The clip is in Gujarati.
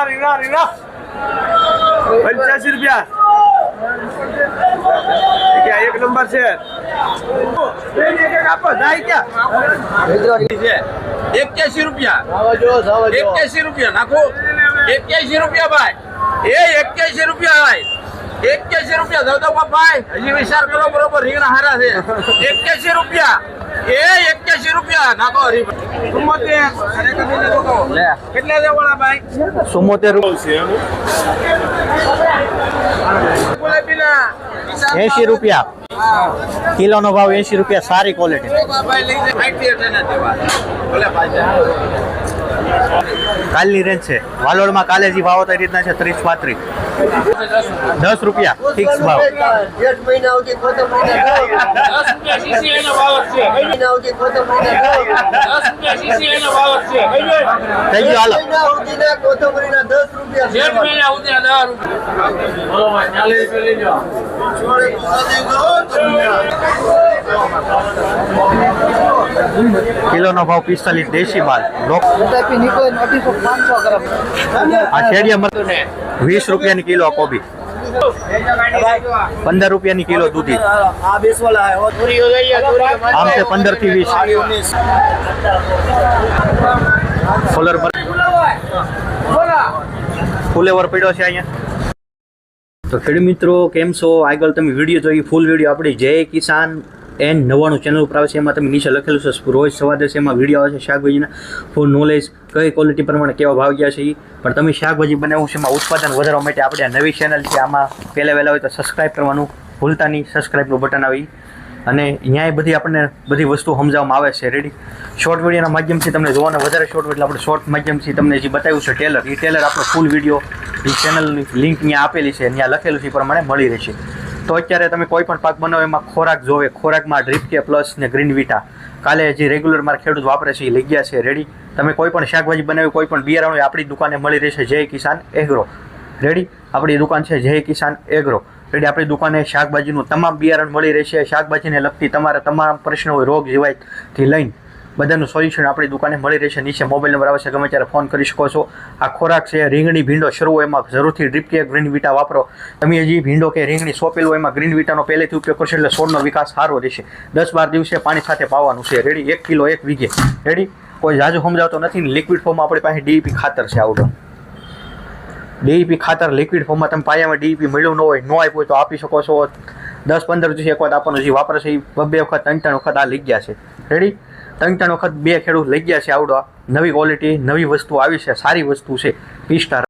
₹85 क्या एक नंबर છે 81 રૂપિયા નાખો 81 રૂપિયા ભાઈ એ 81 રૂપિયા ભાઈ 81 રૂપિયા દો તો ભાઈ હજી વિચાર કરો બરોબર રીંગણા હારા છે 81 રૂપિયા એ 81 રૂપિયા નાખો હરીભાઈ 74 કેટલા દેવાના ભાઈ 80 રૂપિયા કિલો નો ભાવ 80 રૂપિયા સારી ક્વોલિટી કાલની રેન્જ છે વાલોડમાં કાલે જે ભાવ હતા એ રીતના છે 30-35 10 રૂપિયા ફિક્સ ભાવ થઈ ગયો કિલો નો ભાવ 45 દેશી માલ આ શેડિયમ 20 રૂપિયાની કિલો કોબી 15 રૂપિયાની કિલો દૂધી આમ છે 15 થી 20 સોલર ફુલેવર પડ્યો છે અહીંયા તો ખેડૂત મિત્રો કેમ છો આગળ તમે વિડીયો જોઈ ફૂલ વિડીયો આપણી જય કિસાન એન્ડ 99 ચેનલ ઉપર આવે છે એમાં તમે નીચે લખેલું છે રોજ સવારે એમાં વિડીયો આવે છે શાકભાજીના ફૂલ નોલેજ કઈ ક્વોલિટી પ્રમાણે કેવા ભાવ ગયા છે પણ તમે શાકભાજી બનાવવું છે એમાં ઉત્પાદન વધારવા માટે આપણે આ નવી ચેનલ છે આમાં પહેલાં વહેલા હોય તો સબસ્ક્રાઈબ કરવાનું ભૂલતા નહીં સબસ્ક્રાઈબનું બટન આવી અને અહીંયા બધી આપણને બધી વસ્તુ સમજાવવામાં આવે છે રેડી શોર્ટ વિડીયોના માધ્યમથી તમને જોવાના વધારે શોર્ટ એટલે આપણે શોર્ટ માધ્યમથી તમને જે બતાવ્યું છે ટેલર એ ટેલર આપણો ફૂલ વિડીયો એ ચેનલની લિંક ત્યાં આપેલી છે ત્યાં લખેલું છે એ પ્રમાણે મળી રહેશે તો અત્યારે તમે કોઈ પણ પાક બનાવો એમાં ખોરાક જોવે ખોરાકમાં ડ્રીપ કે પ્લસ ને ગ્રીન વિટા કાલે જે રેગ્યુલર મારા ખેડૂત વાપરે છે એ લઈ ગયા છે રેડી તમે કોઈ પણ શાકભાજી બનાવી કોઈ પણ બિયારણ આપણી દુકાને મળી રહેશે જય કિસાન એગ્રો રેડી આપણી દુકાન છે જય કિસાન એગ્રો રેડી આપણી દુકાને શાકભાજીનું તમામ બિયારણ મળી રહેશે શાકભાજીને લગતી તમારા તમામ પ્રશ્નો હોય રોગ જીવાયથી લઈને બધાનું સોલ્યુશન આપણી દુકાને મળી રહેશે નીચે મોબાઈલ નંબર આવે છે ગમે ત્યારે ફોન કરી શકો છો આ ખોરાક છે રીંગણી ભીંડો શરૂ હોય એમાં જરૂરથી ડ્રીપ કે ગ્રીન વિટા વાપરો તમે હજી ભીંડો કે રીંગણી સોંપેલું હોય એમાં ગ્રીન વિટાનો પહેલેથી ઉપયોગ કરશો એટલે છોડનો વિકાસ સારો રહેશે 10-12 દિવસે પાણી સાથે પાવાનું છે રેડી 1 કિલો 1 વીઘે રેડી કોઈ જાજુ સમજાવતો નથી ને લિક્વિડ ફોર્મમાં આપણી પાસે ડીઈપી ખાતર છે આવડો ડીઈપી ખાતર લિક્વિડ ફોર્મમાં તમે પાયામાં ડીઈપી મળ્યું ન હોય ન આપ્યું હોય તો આપી શકો છો 10-15 દિવસે એક વખત આપણને જે વાપરે છે એ 2 વખત 3 વખત આ લઈ ગયા છે રેડી 3 વખત 2 ખેડૂત લઈ ગયા છે આવડો નવી ક્વોલિટી નવી વસ્તુ આવી છે સારી વસ્તુ છે 20 સ્ટાર